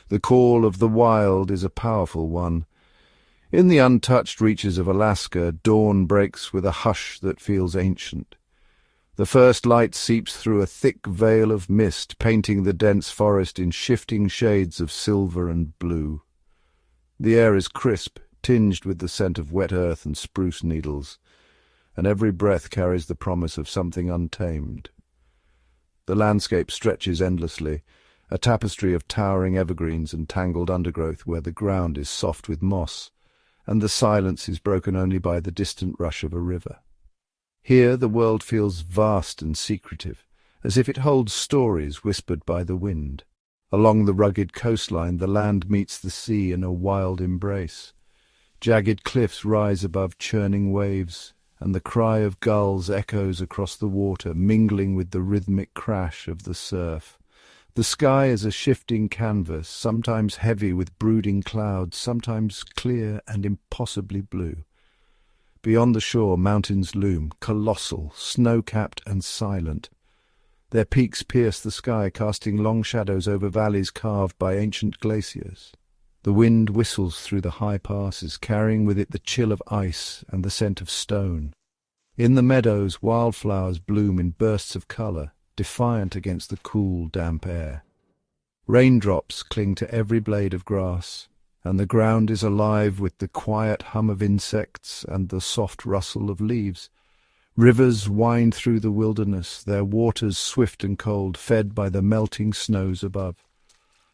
The call of the wild is a powerful one. In the untouched reaches of Alaska, dawn breaks with a hush that feels ancient. The first light seeps through a thick veil of mist, painting the dense forest in shifting shades of silver and blue. The air is crisp, tinged with the scent of wet earth and spruce needles, and every breath carries the promise of something untamed. The landscape stretches endlessly, a tapestry of towering evergreens and tangled undergrowth where the ground is soft with moss, and the silence is broken only by the distant rush of a river. Here the world feels vast and secretive, as if it holds stories whispered by the wind. Along the rugged coastline the land meets the sea in a wild embrace. Jagged cliffs rise above churning waves, and the cry of gulls echoes across the water, mingling with the rhythmic crash of the surf. The sky is a shifting canvas, sometimes heavy with brooding clouds, sometimes clear and impossibly blue. Beyond the shore mountains loom, colossal, snow-capped and silent. Their peaks pierce the sky, casting long shadows over valleys carved by ancient glaciers. The wind whistles through the high passes, carrying with it the chill of ice and the scent of stone. In the meadows, wildflowers bloom in bursts of colour, defiant against the cool, damp air. Raindrops cling to every blade of grass, and the ground is alive with the quiet hum of insects and the soft rustle of leaves. Rivers wind through the wilderness, their waters swift and cold, fed by the melting snows above.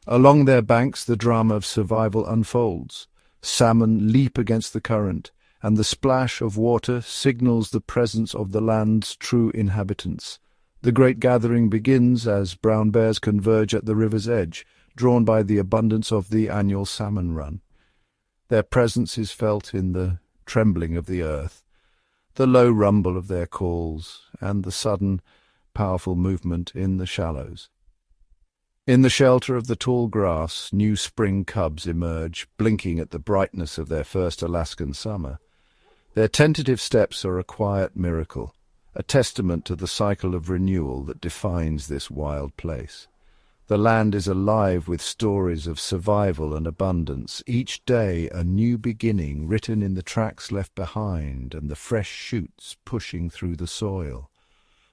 Along their banks the drama of survival unfolds. Salmon leap against the current, and the splash of water signals the presence of the land's true inhabitants. The great gathering begins as brown bears converge at the river's edge, drawn by the abundance of the annual Salmon Run. Their presence is felt in the trembling of the earth, the low rumble of their calls, and the sudden, powerful movement in the shallows. In the shelter of the tall grass, new spring cubs emerge, blinking at the brightness of their first Alaskan summer. Their tentative steps are a quiet miracle, a testament to the cycle of renewal that defines this wild place. The land is alive with stories of survival and abundance, each day a new beginning written in the tracks left behind and the fresh shoots pushing through the soil.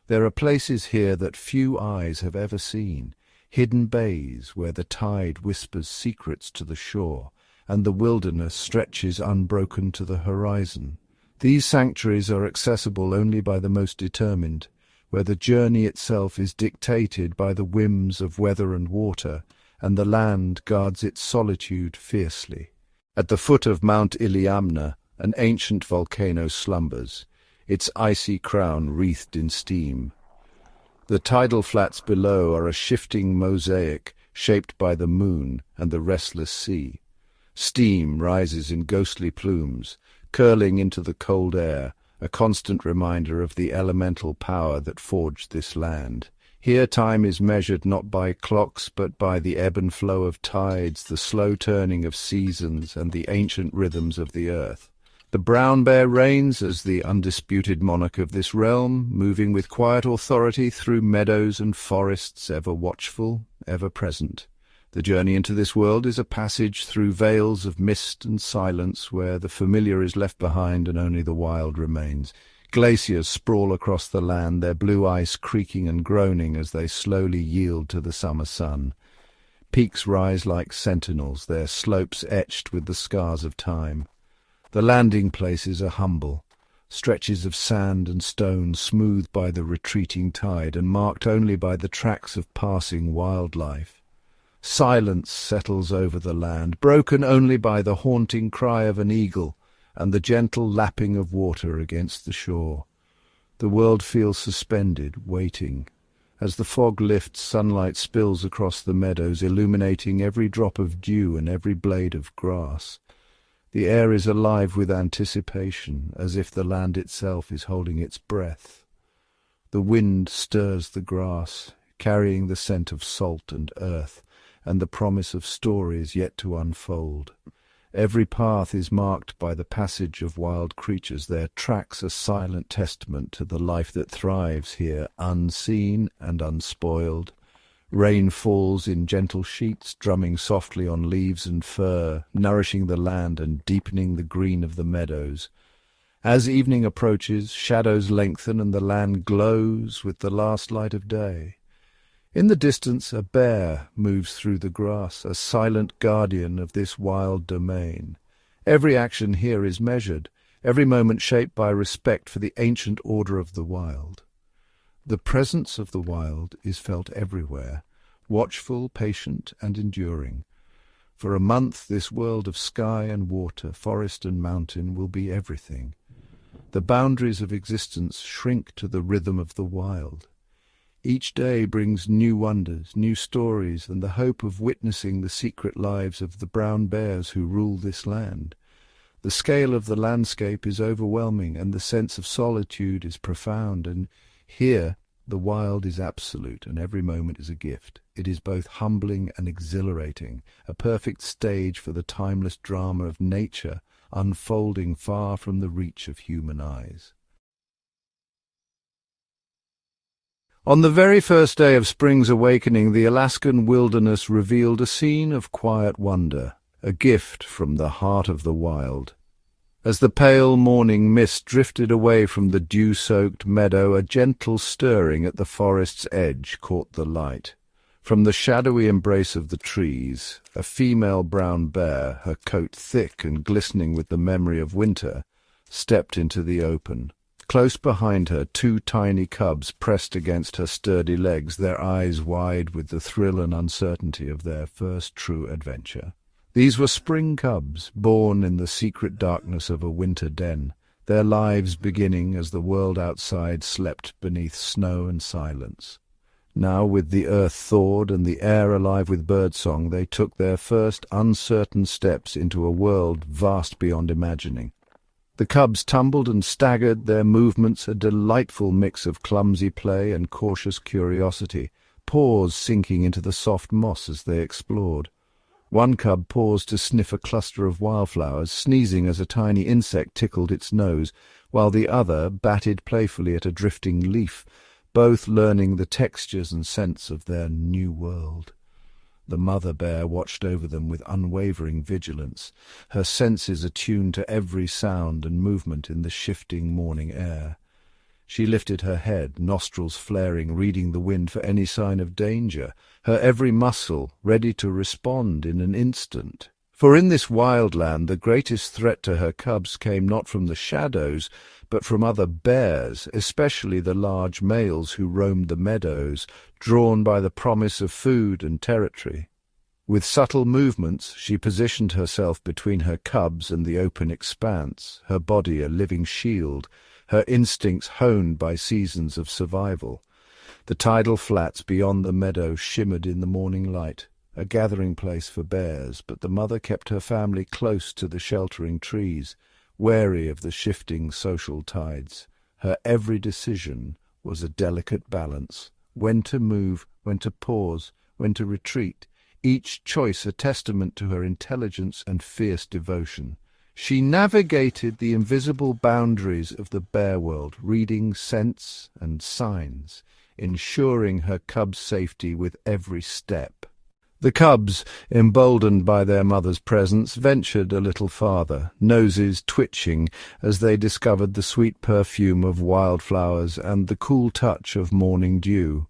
There are places here that few eyes have ever seen, hidden bays where the tide whispers secrets to the shore, and the wilderness stretches unbroken to the horizon. These sanctuaries are accessible only by the most determined, where the journey itself is dictated by the whims of weather and water, and the land guards its solitude fiercely. At the foot of Mount Iliamna, an ancient volcano slumbers, its icy crown wreathed in steam. The tidal flats below are a shifting mosaic shaped by the moon and the restless sea. Steam rises in ghostly plumes, curling into the cold air, a constant reminder of the elemental power that forged this land. Here time is measured not by clocks but by the ebb and flow of tides, the slow turning of seasons, and the ancient rhythms of the earth. The brown bear reigns as the undisputed monarch of this realm, moving with quiet authority through meadows and forests, ever watchful, ever present. The journey into this world is a passage through veils of mist and silence where the familiar is left behind and only the wild remains. Glaciers sprawl across the land, their blue ice creaking and groaning as they slowly yield to the summer sun. Peaks rise like sentinels, their slopes etched with the scars of time. The landing places are humble, stretches of sand and stone smoothed by the retreating tide and marked only by the tracks of passing wildlife. Silence settles over the land, broken only by the haunting cry of an eagle and the gentle lapping of water against the shore. The world feels suspended, waiting. As the fog lifts, sunlight spills across the meadows, illuminating every drop of dew and every blade of grass. The air is alive with anticipation, as if the land itself is holding its breath. The wind stirs the grass, carrying the scent of salt and earth, and the promise of stories yet to unfold. Every path is marked by the passage of wild creatures, their tracks a silent testament to the life that thrives here, unseen and unspoiled, Rain falls in gentle sheets, drumming softly on leaves and fur, nourishing the land and deepening the green of the meadows. As evening approaches, shadows lengthen and the land glows with the last light of day. In the distance, a bear moves through the grass, a silent guardian of this wild domain. Every action here is measured, every moment shaped by respect for the ancient order of the wild. The presence of the wild is felt everywhere, watchful, patient, and enduring. For a month, this world of sky and water, forest and mountain will be everything. The boundaries of existence shrink to the rhythm of the wild. Each day brings new wonders, new stories, and the hope of witnessing the secret lives of the brown bears who rule this land. The scale of the landscape is overwhelming, and the sense of solitude is profound, and here the wild is absolute, and every moment is a gift. It is both humbling and exhilarating, a perfect stage for the timeless drama of nature, unfolding far from the reach of human eyes. On the very first day of spring's awakening, the Alaskan wilderness revealed a scene of quiet wonder, a gift from the heart of the wild. As the pale morning mist drifted away from the dew-soaked meadow, a gentle stirring at the forest's edge caught the light. From the shadowy embrace of the trees, a female brown bear, her coat thick and glistening with the memory of winter, stepped into the open. Close behind her, two tiny cubs pressed against her sturdy legs, their eyes wide with the thrill and uncertainty of their first true adventure. These were spring cubs, born in the secret darkness of a winter den, their lives beginning as the world outside slept beneath snow and silence. Now, with the earth thawed and the air alive with birdsong, they took their first uncertain steps into a world vast beyond imagining. The cubs tumbled and staggered, their movements a delightful mix of clumsy play and cautious curiosity, paws sinking into the soft moss as they explored. One cub paused to sniff a cluster of wildflowers, sneezing as a tiny insect tickled its nose, while the other batted playfully at a drifting leaf, both learning the textures and scents of their new world. The mother bear watched over them with unwavering vigilance, her senses attuned to every sound and movement in the shifting morning air. She lifted her head, nostrils flaring, reading the wind for any sign of danger, her every muscle ready to respond in an instant. For in this wild land the greatest threat to her cubs came not from the shadows, but from other bears, especially the large males who roamed the meadows, drawn by the promise of food and territory. With subtle movements she positioned herself between her cubs and the open expanse, her body a living shield, her instincts honed by seasons of survival. The tidal flats beyond the meadow shimmered in the morning light, a gathering place for bears, but the mother kept her family close to the sheltering trees, wary of the shifting social tides. Her every decision was a delicate balance, when to move, when to pause, when to retreat, each choice a testament to her intelligence and fierce devotion. She navigated the invisible boundaries of the bear world, reading scents and signs, ensuring her cubs' safety with every step. The cubs, emboldened by their mother's presence, ventured a little farther, noses twitching as they discovered the sweet perfume of wildflowers and the cool touch of morning dew.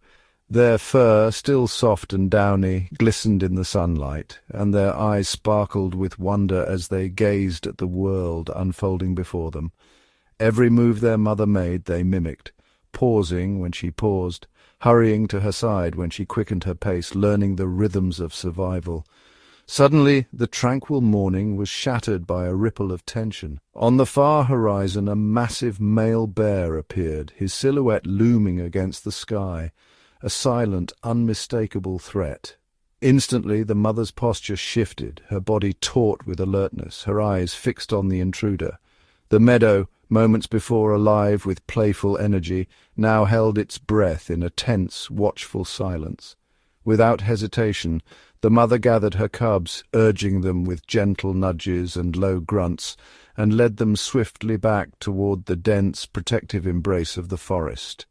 Their fur, still soft and downy, glistened in the sunlight, and their eyes sparkled with wonder as they gazed at the world unfolding before them. Every move their mother made they mimicked, pausing when she paused, hurrying to her side when she quickened her pace, learning the rhythms of survival. Suddenly the tranquil morning was shattered by a ripple of tension. On the far horizon a massive male bear appeared, his silhouette looming against the sky, a silent, unmistakable threat. Instantly the mother's posture shifted, her body taut with alertness, her eyes fixed on the intruder. The meadow, moments before alive with playful energy, now held its breath in a tense, watchful silence. Without hesitation, the mother gathered her cubs, urging them with gentle nudges and low grunts, and led them swiftly back toward the dense, protective embrace of the forest.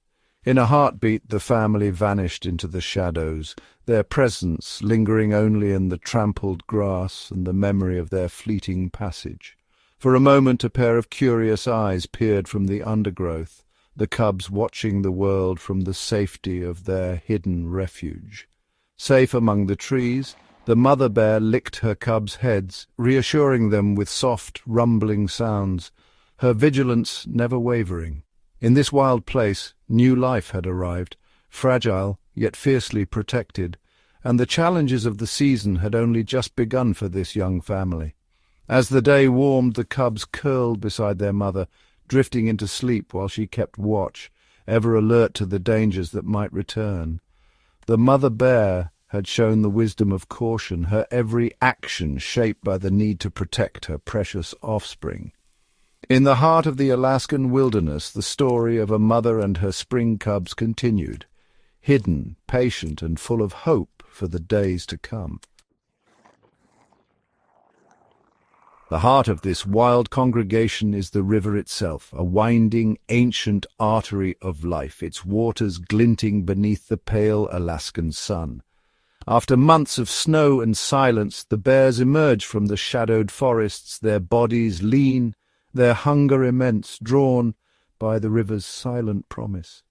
In a heartbeat the family vanished into the shadows, their presence lingering only in the trampled grass and the memory of their fleeting passage. For a moment a pair of curious eyes peered from the undergrowth, the cubs watching the world from the safety of their hidden refuge. Safe among the trees, the mother bear licked her cubs' heads, reassuring them with soft, rumbling sounds, her vigilance never wavering. In this wild place, new life had arrived, fragile yet fiercely protected, and the challenges of the season had only just begun for this young family. As the day warmed, the cubs curled beside their mother, drifting into sleep while she kept watch, ever alert to the dangers that might return. The mother bear had shown the wisdom of caution, her every action shaped by the need to protect her precious offspring. In the heart of the Alaskan wilderness, the story of a mother and her spring cubs continued, hidden, patient, and full of hope for the days to come. The heart of this wild congregation is the river itself, a winding, ancient artery of life, its waters glinting beneath the pale Alaskan sun. After months of snow and silence, the bears emerge from the shadowed forests, their bodies lean, their hunger immense, drawn by the river's silent promise.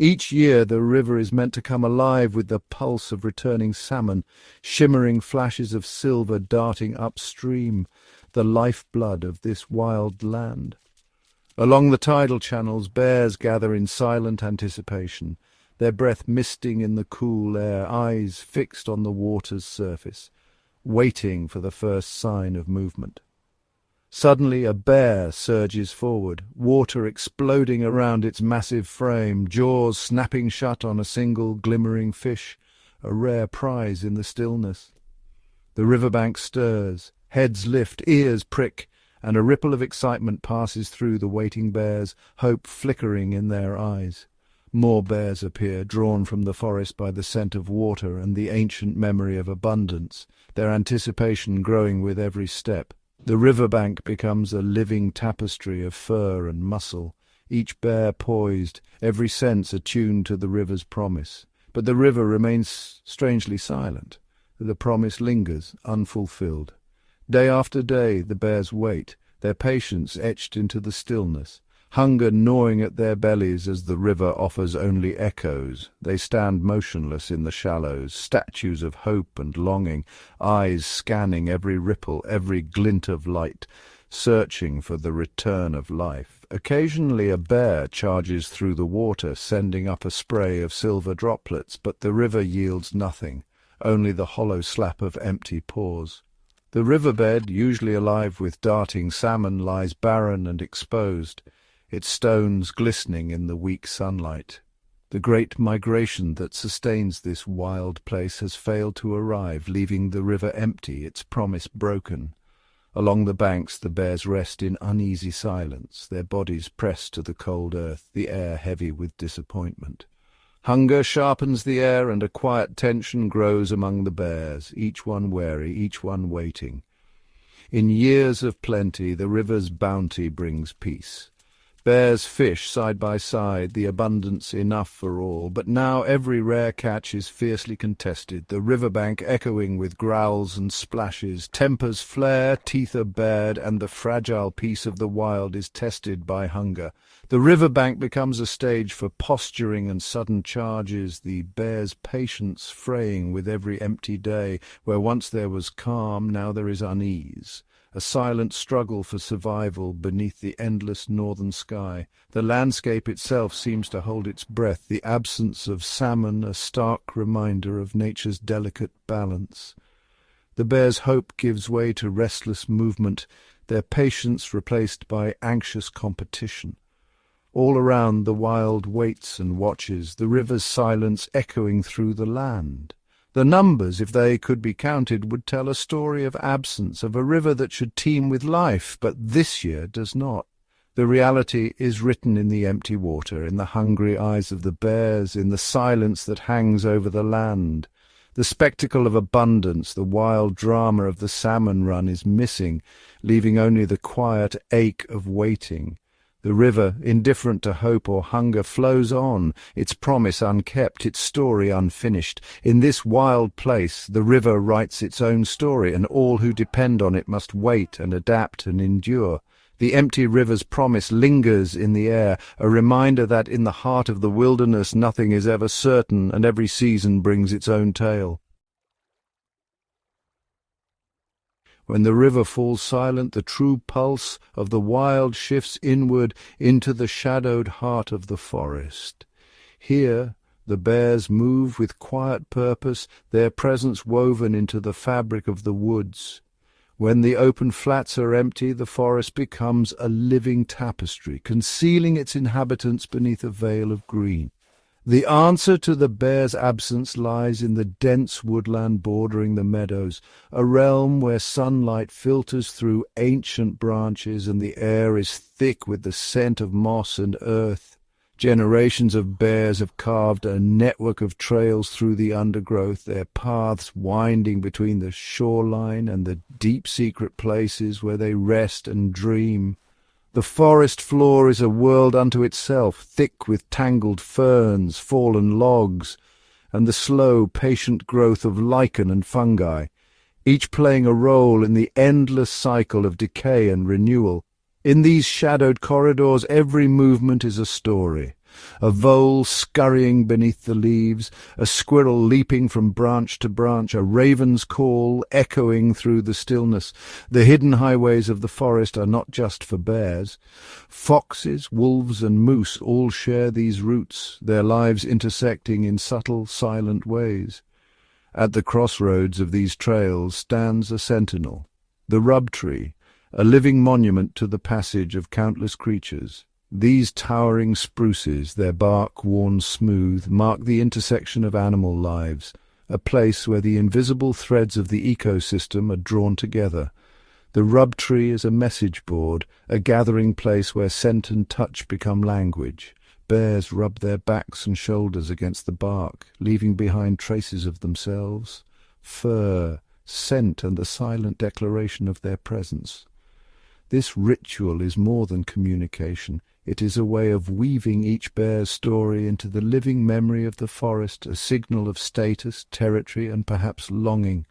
Each year the river is meant to come alive with the pulse of returning salmon, shimmering flashes of silver darting upstream, the lifeblood of this wild land. Along the tidal channels, bears gather in silent anticipation, their breath misting in the cool air, eyes fixed on the water's surface, waiting for the first sign of movement. Suddenly a bear surges forward, water exploding around its massive frame, jaws snapping shut on a single glimmering fish, a rare prize in the stillness. The riverbank stirs, heads lift, ears prick, and a ripple of excitement passes through the waiting bears, hope flickering in their eyes. More bears appear, drawn from the forest by the scent of water and the ancient memory of abundance, their anticipation growing with every step. The riverbank becomes a living tapestry of fur and muscle, each bear poised, every sense attuned to the river's promise. But the river remains strangely silent. The promise lingers, unfulfilled. Day after day the bears wait, their patience etched into the stillness, hunger gnawing at their bellies as the river offers only echoes. They stand motionless in the shallows, statues of hope and longing, eyes scanning every ripple, every glint of light, searching for the return of life. Occasionally a bear charges through the water, sending up a spray of silver droplets, but the river yields nothing, only the hollow slap of empty paws. The riverbed, usually alive with darting salmon, lies barren and exposed, its stones glistening in the weak sunlight. The great migration that sustains this wild place has failed to arrive, leaving the river empty, its promise broken. Along the banks the bears rest in uneasy silence, their bodies pressed to the cold earth, the air heavy with disappointment. Hunger sharpens the air, and a quiet tension grows among the bears, each one wary, each one waiting. In years of plenty, the river's bounty brings peace. Bears fish side by side, the abundance enough for all, but now every rare catch is fiercely contested, the riverbank echoing with growls and splashes, tempers flare, teeth are bared, and the fragile peace of the wild is tested by hunger. The riverbank becomes a stage for posturing and sudden charges, the bear's patience fraying with every empty day. Where once there was calm, now there is unease. A silent struggle for survival beneath the endless northern sky. The landscape itself seems to hold its breath, the absence of salmon a stark reminder of nature's delicate balance. The bear's hope gives way to restless movement, their patience replaced by anxious competition. All around the wild waits and watches, the river's silence echoing through the land. The numbers, if they could be counted, would tell a story of absence, of a river that should teem with life, but this year does not. The reality is written in the empty water, in the hungry eyes of the bears, in the silence that hangs over the land. The spectacle of abundance, the wild drama of the Salmon Run is missing, leaving only the quiet ache of waiting. The river, indifferent to hope or hunger, flows on, its promise unkept, its story unfinished. In this wild place, the river writes its own story, and all who depend on it must wait and adapt and endure. The empty river's promise lingers in the air, a reminder that in the heart of the wilderness nothing is ever certain, and every season brings its own tale. When the river falls silent, the true pulse of the wild shifts inward into the shadowed heart of the forest. Here the bears move with quiet purpose, their presence woven into the fabric of the woods. When the open flats are empty, the forest becomes a living tapestry, concealing its inhabitants beneath a veil of green. The answer to the bear's absence lies in the dense woodland bordering the meadows, a realm where sunlight filters through ancient branches and the air is thick with the scent of moss and earth. Generations of bears have carved a network of trails through the undergrowth, their paths winding between the shoreline and the deep secret places where they rest and dream. The forest floor is a world unto itself, thick with tangled ferns, fallen logs, and the slow, patient growth of lichen and fungi, each playing a role in the endless cycle of decay and renewal. In these shadowed corridors, every movement is a story. A vole scurrying beneath the leaves, a squirrel leaping from branch to branch, a raven's call echoing through the stillness. The hidden highways of the forest are not just for bears. Foxes, wolves, and moose all share these routes, their lives intersecting in subtle, silent ways. At the crossroads of these trails stands a sentinel, the rub tree, a living monument to the passage of countless creatures. These towering spruces, their bark worn smooth, mark the intersection of animal lives, a place where the invisible threads of the ecosystem are drawn together. The rub tree is a message board, a gathering place where scent and touch become language. Bears rub their backs and shoulders against the bark, leaving behind traces of themselves, fur, scent, and the silent declaration of their presence. This ritual is more than communication. It is a way of weaving each bear's story into the living memory of the forest, a signal of status, territory, and perhaps longing.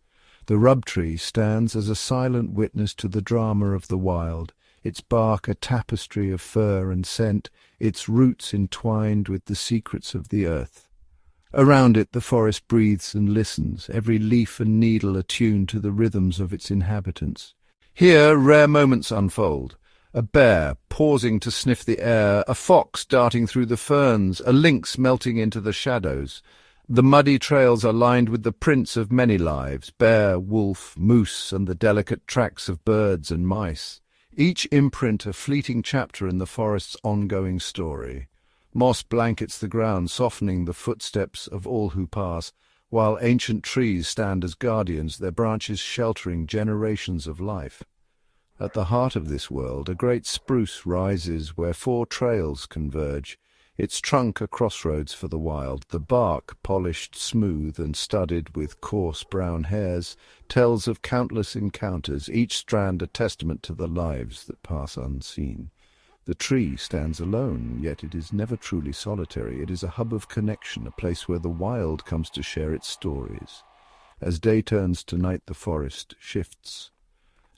The rub tree stands as a silent witness to the drama of the wild, its bark a tapestry of fur and scent, its roots entwined with the secrets of the earth. Around it the forest breathes and listens, every leaf and needle attuned to the rhythms of its inhabitants. Here rare moments unfold. A bear pausing to sniff the air, a fox darting through the ferns, a lynx melting into the shadows. The muddy trails are lined with the prints of many lives, bear, wolf, moose, and the delicate tracks of birds and mice. Each imprint a fleeting chapter in the forest's ongoing story. Moss blankets the ground, softening the footsteps of all who pass, while ancient trees stand as guardians, their branches sheltering generations of life. At the heart of this world, a great spruce rises where 4 trails converge, its trunk a crossroads for the wild. The bark, polished smooth and studded with coarse brown hairs, tells of countless encounters, each strand a testament to the lives that pass unseen. The tree stands alone, yet it is never truly solitary. It is a hub of connection, a place where the wild comes to share its stories. As day turns to night, the forest shifts.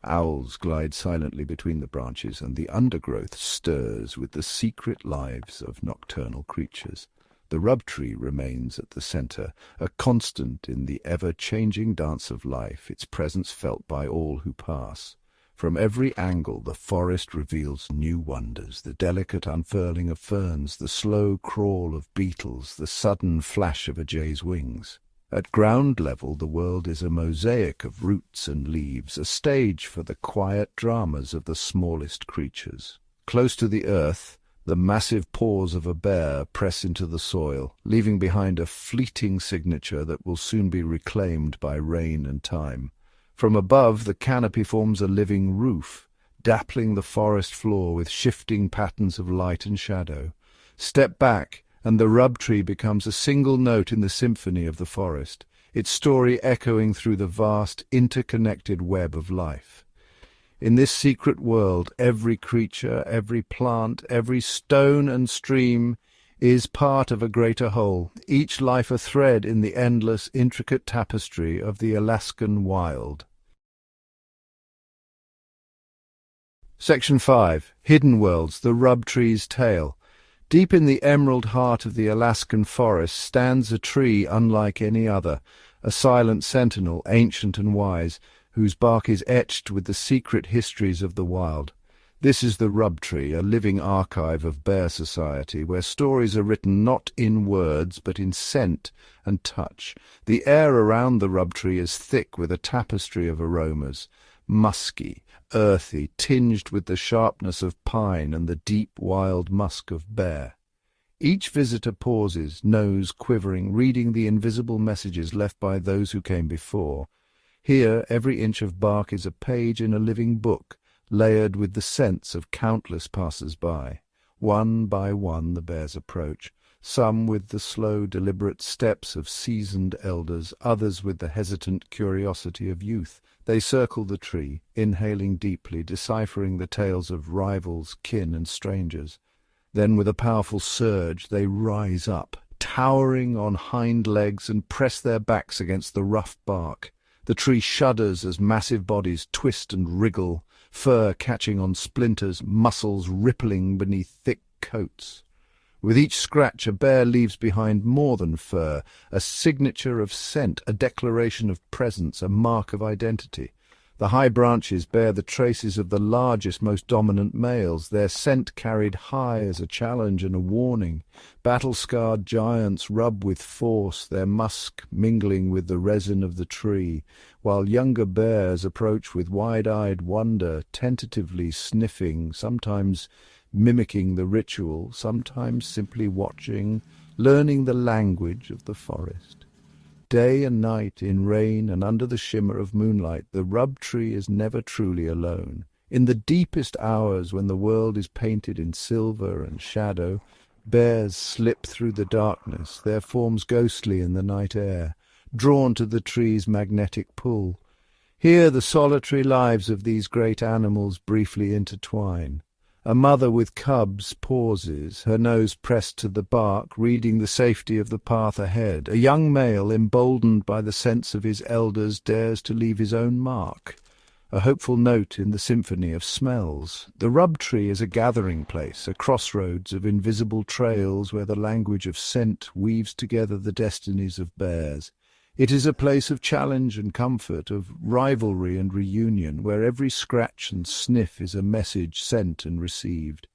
Owls glide silently between the branches, and the undergrowth stirs with the secret lives of nocturnal creatures. The rub tree remains at the center, a constant in the ever-changing dance of life, its presence felt by all who pass. From every angle the forest reveals new wonders, the delicate unfurling of ferns, the slow crawl of beetles, the sudden flash of a jay's wings. At ground level the world is a mosaic of roots and leaves, a stage for the quiet dramas of the smallest creatures. Close to the earth, the massive paws of a bear press into the soil, leaving behind a fleeting signature that will soon be reclaimed by rain and time. From above, the canopy forms a living roof, dappling the forest floor with shifting patterns of light and shadow. Step back, and the rub tree becomes a single note in the symphony of the forest, its story echoing through the vast, interconnected web of life. In this secret world, every creature, every plant, every stone and stream is part of a greater whole, each life a thread in the endless, intricate tapestry of the Alaskan wild. Section 5. Hidden Worlds, the Rub Tree's Tale. Deep in the emerald heart of the Alaskan forest stands a tree unlike any other, a silent sentinel, ancient and wise, whose bark is etched with the secret histories of the wild. This is the rub tree, a living archive of bear society, where stories are written not in words but in scent and touch. The air around the rub tree is thick with a tapestry of aromas, musky, earthy, tinged with the sharpness of pine and the deep wild musk of bear. Each visitor pauses, nose quivering, reading the invisible messages left by those who came before. Here every inch of bark is a page in a living book, layered with the scents of countless passers-by. One by one the bears approach, some with the slow, deliberate steps of seasoned elders, others with the hesitant curiosity of youth. They circle the tree, inhaling deeply, deciphering the tales of rivals, kin, and strangers. Then, with a powerful surge, they rise up, towering on hind legs, and press their backs against the rough bark. The tree shudders as massive bodies twist and wriggle, fur catching on splinters, muscles rippling beneath thick coats. With each scratch, a bear leaves behind more than fur, a signature of scent, a declaration of presence, a mark of identity. The high branches bear the traces of the largest, most dominant males, their scent carried high as a challenge and a warning. Battle-scarred giants rub with force, their musk mingling with the resin of the tree, while younger bears approach with wide-eyed wonder, tentatively sniffing, sometimes mimicking the ritual, sometimes simply watching, learning the language of the forest. Day and night, in rain and under the shimmer of moonlight, the rub tree is never truly alone. In the deepest hours, when the world is painted in silver and shadow, bears slip through the darkness, their forms ghostly in the night air, drawn to the tree's magnetic pull. Here the solitary lives of these great animals briefly intertwine. A mother with cubs pauses, her nose pressed to the bark, reading the safety of the path ahead. A young male, emboldened by the sense of his elders, dares to leave his own mark. A hopeful note in the symphony of smells. The rub tree is a gathering place, a crossroads of invisible trails where the language of scent weaves together the destinies of bears. It is a place of challenge and comfort, of rivalry and reunion, where every scratch and sniff is a message sent and received.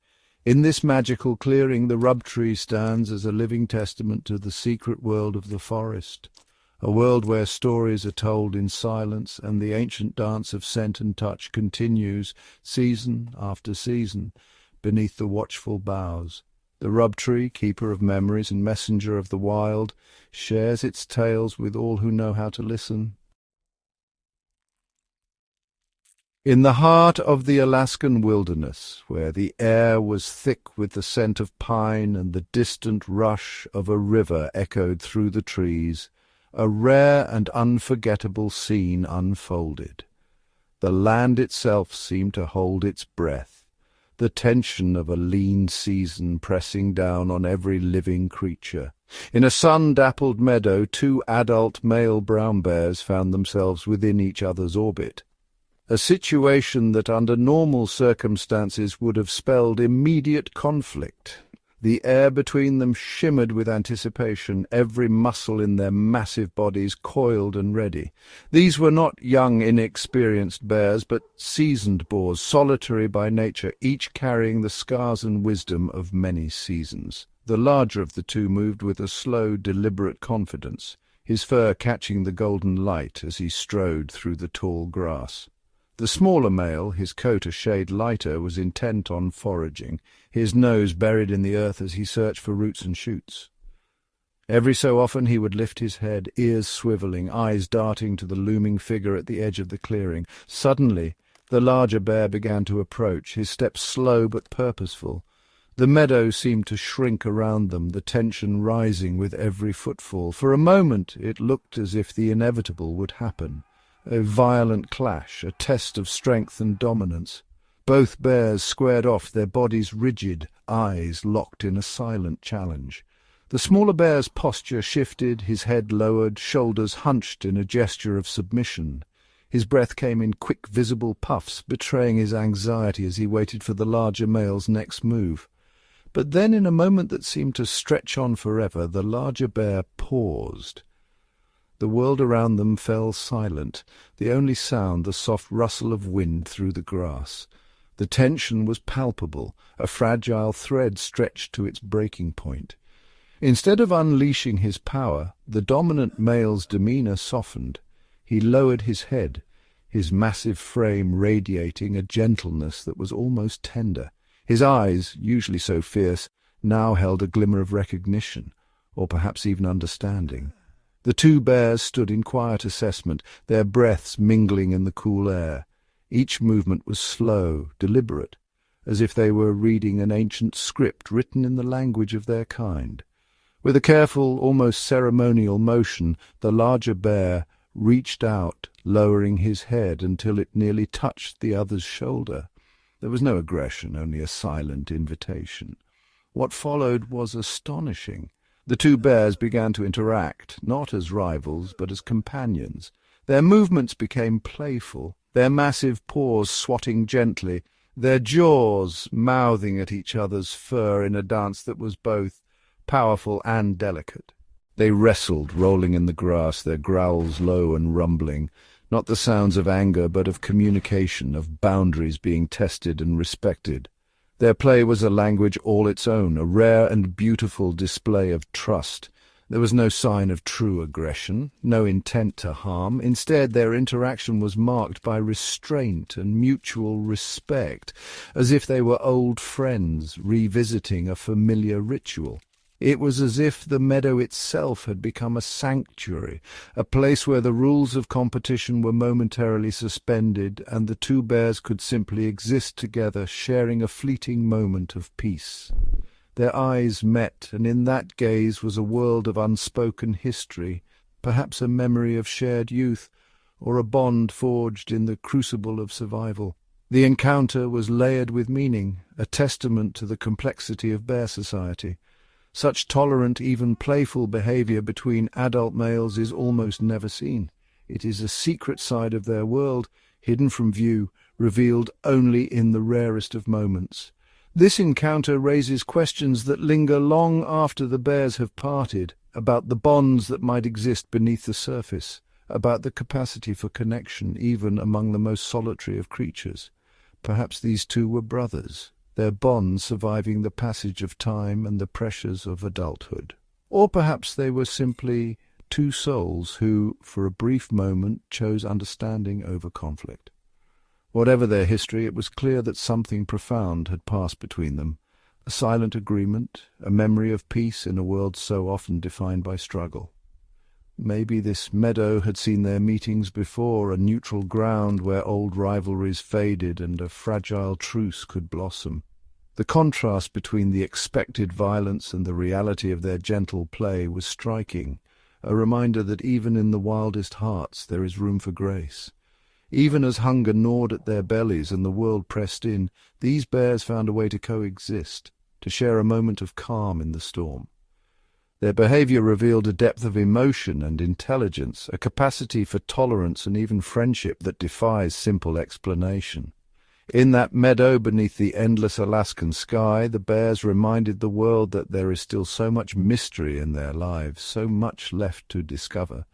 In this magical clearing, the rub tree stands as a living testament to the secret world of the forest, a world where stories are told in silence and the ancient dance of scent and touch continues, season after season, beneath the watchful boughs. The rub tree, keeper of memories and messenger of the wild, shares its tales with all who know how to listen. In the heart of the Alaskan wilderness, where the air was thick with the scent of pine and the distant rush of a river echoed through the trees, a rare and unforgettable scene unfolded. The land itself seemed to hold its breath, the tension of a lean season pressing down on every living creature. In a sun-dappled meadow, two adult male brown bears found themselves within each other's orbit, a situation that under normal circumstances would have spelled immediate conflict. The air between them shimmered with anticipation, every muscle in their massive bodies coiled and ready. These were not young, inexperienced bears, but seasoned boars, solitary by nature, each carrying the scars and wisdom of many seasons. The larger of the two moved with a slow, deliberate confidence, his fur catching the golden light as he strode through the tall grass. The smaller male, his coat a shade lighter, was intent on foraging, his nose buried in the earth as he searched for roots and shoots. Every so often he would lift his head, ears swiveling, eyes darting to the looming figure at the edge of the clearing. Suddenly, the larger bear began to approach, his steps slow but purposeful. The meadow seemed to shrink around them, the tension rising with every footfall. For a moment it looked as if the inevitable would happen. A violent clash, a test of strength and dominance. Both bears squared off, their bodies rigid, eyes locked in a silent challenge. The smaller bear's posture shifted, his head lowered, shoulders hunched in a gesture of submission. His breath came in quick, visible puffs, betraying his anxiety as he waited for the larger male's next move. But then, in a moment that seemed to stretch on forever, the larger bear paused. The world around them fell silent, the only sound the soft rustle of wind through the grass. The tension was palpable, a fragile thread stretched to its breaking point. Instead of unleashing his power, the dominant male's demeanor softened. He lowered his head, his massive frame radiating a gentleness that was almost tender. His eyes, usually so fierce, now held a glimmer of recognition, or perhaps even understanding. The two bears stood in quiet assessment, their breaths mingling in the cool air. Each movement was slow, deliberate, as if they were reading an ancient script written in the language of their kind. With a careful, almost ceremonial motion, the larger bear reached out, lowering his head until it nearly touched the other's shoulder. There was no aggression, only a silent invitation. What followed was astonishing. The two bears began to interact, not as rivals, but as companions. Their movements became playful, their massive paws swatting gently, their jaws mouthing at each other's fur in a dance that was both powerful and delicate. They wrestled, rolling in the grass, their growls low and rumbling, not the sounds of anger but of communication, of boundaries being tested and respected. Their play was a language all its own, a rare and beautiful display of trust. There was no sign of true aggression, no intent to harm. Instead, their interaction was marked by restraint and mutual respect, as if they were old friends revisiting a familiar ritual. It was as if the meadow itself had become a sanctuary, a place where the rules of competition were momentarily suspended and the two bears could simply exist together, sharing a fleeting moment of peace. Their eyes met, and in that gaze was a world of unspoken history, perhaps a memory of shared youth, or a bond forged in the crucible of survival. The encounter was layered with meaning, a testament to the complexity of bear society. Such tolerant, even playful behavior between adult males is almost never seen. It is a secret side of their world, hidden from view, revealed only in the rarest of moments. This encounter raises questions that linger long after the bears have parted, about the bonds that might exist beneath the surface, about the capacity for connection even among the most solitary of creatures. Perhaps these two were brothers, their bond surviving the passage of time and the pressures of adulthood. Or perhaps they were simply two souls who, for a brief moment, chose understanding over conflict. Whatever their history, it was clear that something profound had passed between them, a silent agreement, a memory of peace in a world so often defined by struggle. Maybe this meadow had seen their meetings before, a neutral ground where old rivalries faded and a fragile truce could blossom. The contrast between the expected violence and the reality of their gentle play was striking, a reminder that even in the wildest hearts there is room for grace. Even as hunger gnawed at their bellies and the world pressed in, these bears found a way to coexist, to share a moment of calm in the storm. Their behavior revealed a depth of emotion and intelligence, a capacity for tolerance and even friendship that defies simple explanation. In that meadow beneath the endless Alaskan sky, the bears reminded the world that there is still so much mystery in their lives, so much left to discover,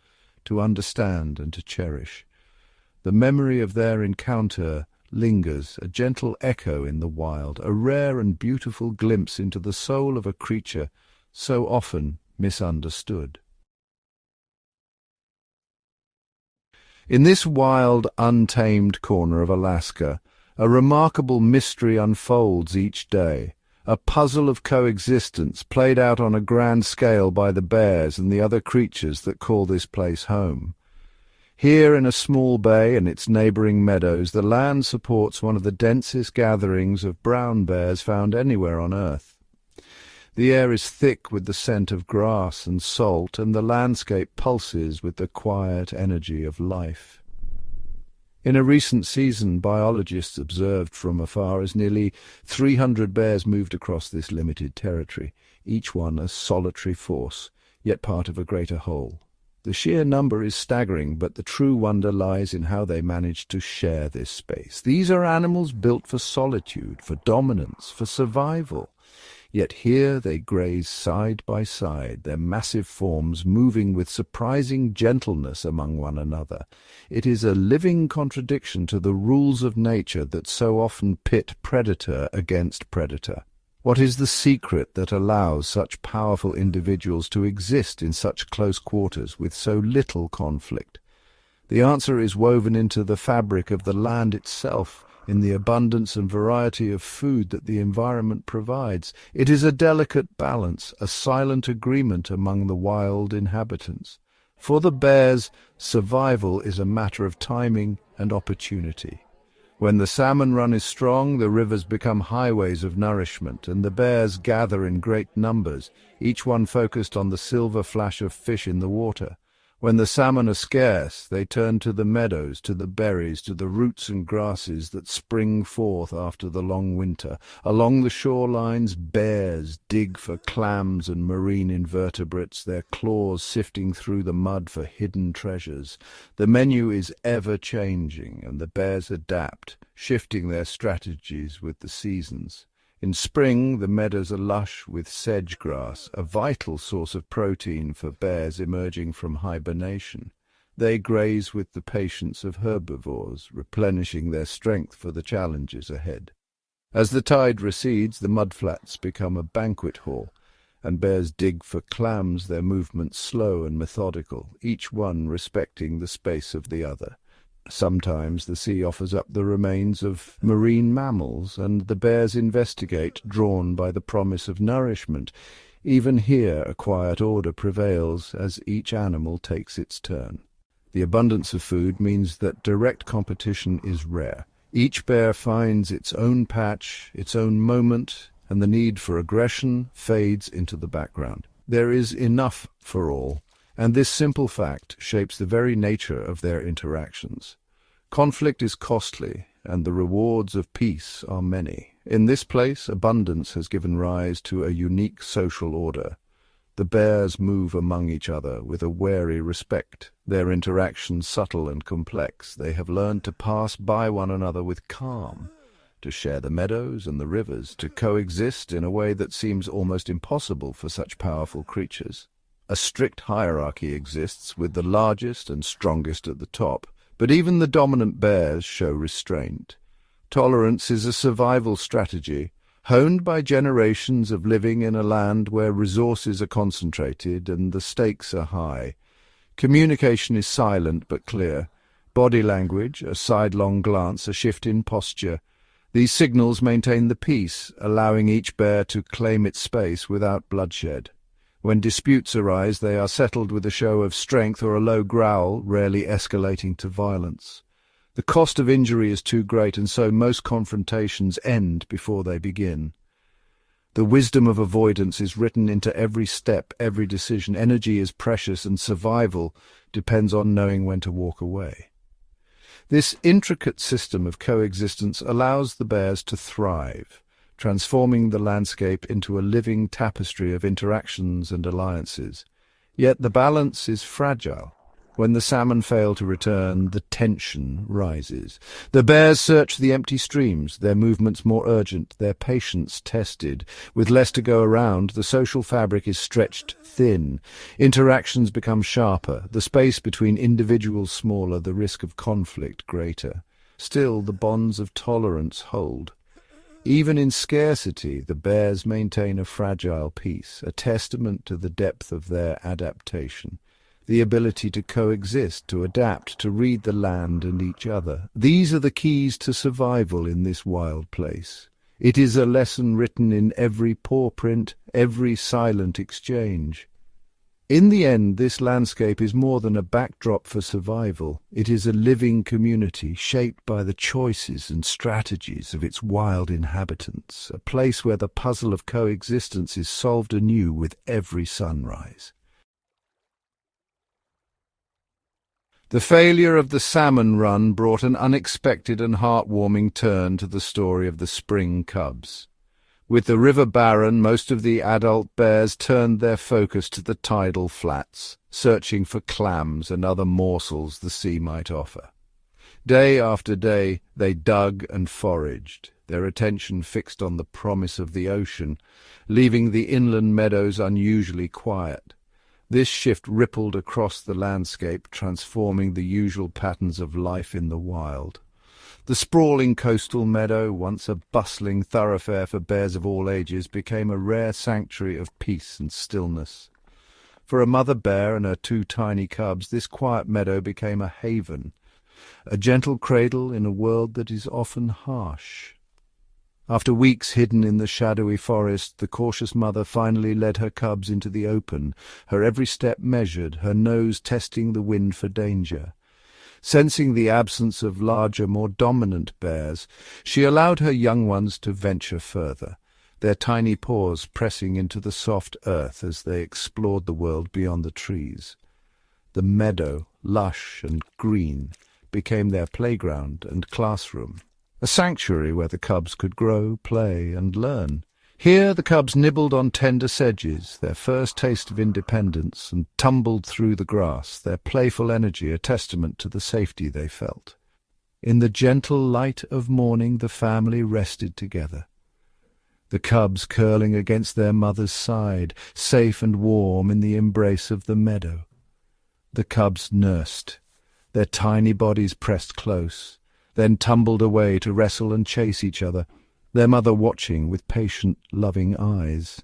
to understand and to cherish. The memory of their encounter lingers, a gentle echo in the wild, a rare and beautiful glimpse into the soul of a creature so often misunderstood. In this wild, untamed corner of Alaska, a remarkable mystery unfolds each day, a puzzle of coexistence played out on a grand scale by the bears and the other creatures that call this place home. Here in a small bay and its neighbouring meadows, the land supports one of the densest gatherings of brown bears found anywhere on Earth. The air is thick with the scent of grass and salt, and the landscape pulses with the quiet energy of life. In a recent season, biologists observed from afar as nearly 300 bears moved across this limited territory, each one a solitary force, yet part of a greater whole. The sheer number is staggering, but the true wonder lies in how they managed to share this space. These are animals built for solitude, for dominance, for survival. Yet here they graze side by side, their massive forms moving with surprising gentleness among one another. It is a living contradiction to the rules of nature that so often pit predator against predator. What is the secret that allows such powerful individuals to exist in such close quarters with so little conflict? The answer is woven into the fabric of the land itself, in the abundance and variety of food that the environment provides. It is a delicate balance, a silent agreement among the wild inhabitants. For the bears, survival is a matter of timing and opportunity. When the salmon run is strong, the rivers become highways of nourishment, and the bears gather in great numbers, each one focused on the silver flash of fish in the water. When the salmon are scarce, they turn to the meadows, to the berries, to the roots and grasses that spring forth after the long winter. Along the shorelines, bears dig for clams and marine invertebrates, their claws sifting through the mud for hidden treasures. The menu is ever-changing, and the bears adapt, shifting their strategies with the seasons. In spring, the meadows are lush with sedge grass, a vital source of protein for bears emerging from hibernation. They graze with the patience of herbivores, replenishing their strength for the challenges ahead. As the tide recedes, the mudflats become a banquet hall, and bears dig for clams, their movements slow and methodical, each one respecting the space of the other. Sometimes the sea offers up the remains of marine mammals, and the bears investigate, drawn by the promise of nourishment. Even here a quiet order prevails as each animal takes its turn. The abundance of food means that direct competition is rare. Each bear finds its own patch, its own moment, and the need for aggression fades into the background. There is enough for all, and this simple fact shapes the very nature of their interactions. Conflict is costly, and the rewards of peace are many. In this place, abundance has given rise to a unique social order. The bears move among each other with a wary respect, their interactions subtle and complex. They have learned to pass by one another with calm, to share the meadows and the rivers, to coexist in a way that seems almost impossible for such powerful creatures. A strict hierarchy exists, with the largest and strongest at the top, but even the dominant bears show restraint. Tolerance is a survival strategy, honed by generations of living in a land where resources are concentrated and the stakes are high. Communication is silent but clear. Body language, a sidelong glance, a shift in posture. These signals maintain the peace, allowing each bear to claim its space without bloodshed. When disputes arise, they are settled with a show of strength or a low growl, rarely escalating to violence. The cost of injury is too great, and so most confrontations end before they begin. The wisdom of avoidance is written into every step, every decision. Energy is precious, and survival depends on knowing when to walk away. This intricate system of coexistence allows the bears to thrive, transforming the landscape into a living tapestry of interactions and alliances. Yet the balance is fragile. When the salmon fail to return, the tension rises. The bears search the empty streams, their movements more urgent, their patience tested. With less to go around, the social fabric is stretched thin. Interactions become sharper, the space between individuals smaller, the risk of conflict greater. Still, the bonds of tolerance hold. Even in scarcity, the bears maintain a fragile peace, a testament to the depth of their adaptation. The ability to coexist, to adapt, to read the land and each other. These are the keys to survival in this wild place. It is a lesson written in every paw print, every silent exchange. In the end, this landscape is more than a backdrop for survival. It is a living community shaped by the choices and strategies of its wild inhabitants, a place where the puzzle of coexistence is solved anew with every sunrise. The failure of the Salmon Run brought an unexpected and heartwarming turn to the story of the spring cubs. With the river barren, most of the adult bears turned their focus to the tidal flats, searching for clams and other morsels the sea might offer. Day after day they dug and foraged, their attention fixed on the promise of the ocean, leaving the inland meadows unusually quiet. This shift rippled across the landscape, transforming the usual patterns of life in the wild. The sprawling coastal meadow, once a bustling thoroughfare for bears of all ages, became a rare sanctuary of peace and stillness. For a mother bear and her two tiny cubs, this quiet meadow became a haven, a gentle cradle in a world that is often harsh. After weeks hidden in the shadowy forest, the cautious mother finally led her cubs into the open, her every step measured, her nose testing the wind for danger. Sensing the absence of larger, more dominant bears, she allowed her young ones to venture further, their tiny paws pressing into the soft earth as they explored the world beyond the trees. The meadow, lush and green, became their playground and classroom, a sanctuary where the cubs could grow, play, and learn. Here the cubs nibbled on tender sedges, their first taste of independence, and tumbled through the grass, their playful energy a testament to the safety they felt. In the gentle light of morning the family rested together, the cubs curling against their mother's side, safe and warm in the embrace of the meadow. The cubs nursed, their tiny bodies pressed close, then tumbled away to wrestle and chase each other, their mother watching with patient, loving eyes.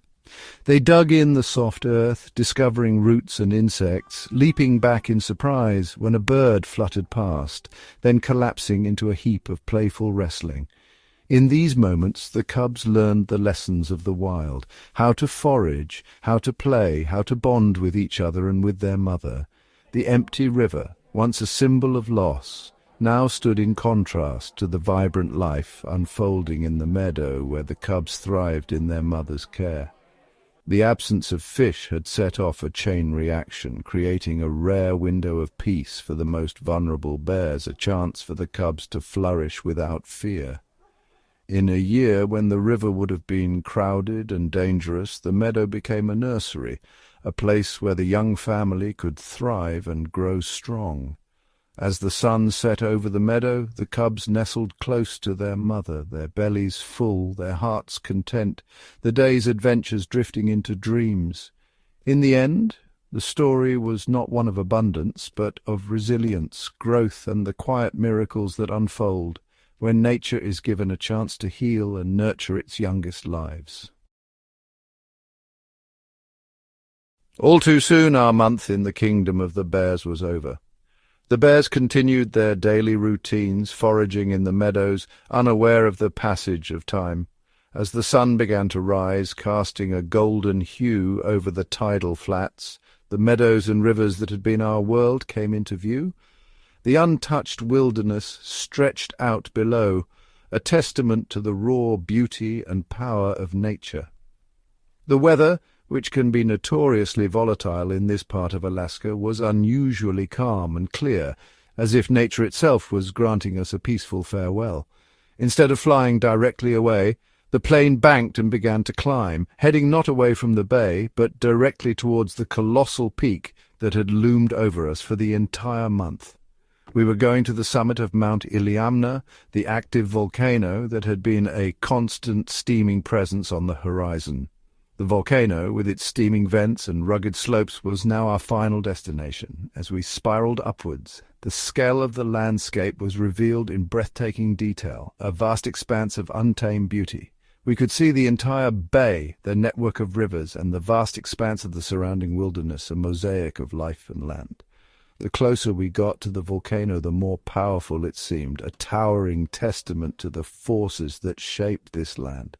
They dug in the soft earth, discovering roots and insects, leaping back in surprise when a bird fluttered past, then collapsing into a heap of playful wrestling. In these moments the cubs learned the lessons of the wild, how to forage, how to play, how to bond with each other and with their mother. The empty river, once a symbol of loss, now stood in contrast to the vibrant life unfolding in the meadow where the cubs thrived in their mother's care. The absence of fish had set off a chain reaction, creating a rare window of peace for the most vulnerable bears, a chance for the cubs to flourish without fear. In a year when the river would have been crowded and dangerous, the meadow became a nursery, a place where the young family could thrive and grow strong. As the sun set over the meadow, the cubs nestled close to their mother, their bellies full, their hearts content, the day's adventures drifting into dreams. In the end, the story was not one of abundance, but of resilience, growth, and the quiet miracles that unfold when nature is given a chance to heal and nurture its youngest lives. All too soon our month in the kingdom of the bears was over. The bears continued their daily routines, foraging in the meadows, unaware of the passage of time. As the sun began to rise, casting a golden hue over the tidal flats, the meadows and rivers that had been our world came into view. The untouched wilderness stretched out below, a testament to the raw beauty and power of nature. The weather, which can be notoriously volatile in this part of Alaska, was unusually calm and clear, as if nature itself was granting us a peaceful farewell. Instead of flying directly away, the plane banked and began to climb, heading not away from the bay, but directly towards the colossal peak that had loomed over us for the entire month. We were going to the summit of Mount Iliamna, the active volcano that had been a constant steaming presence on the horizon. The volcano, with its steaming vents and rugged slopes, was now our final destination. As we spiraled upwards, the scale of the landscape was revealed in breathtaking detail, a vast expanse of untamed beauty. We could see the entire bay, the network of rivers, and the vast expanse of the surrounding wilderness, a mosaic of life and land. The closer we got to the volcano, the more powerful it seemed, a towering testament to the forces that shaped this land.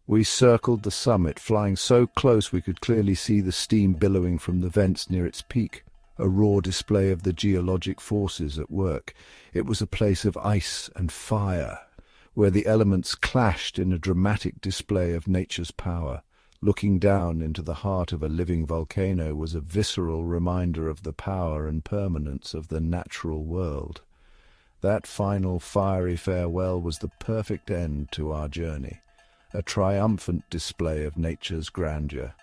We circled the summit, flying so close we could clearly see the steam billowing from the vents near its peak, a raw display of the geologic forces at work. It was a place of ice and fire, where the elements clashed in a dramatic display of nature's power. Looking down into the heart of a living volcano was a visceral reminder of the power and permanence of the natural world. That final fiery farewell was the perfect end to our journey, a triumphant display of nature's grandeur.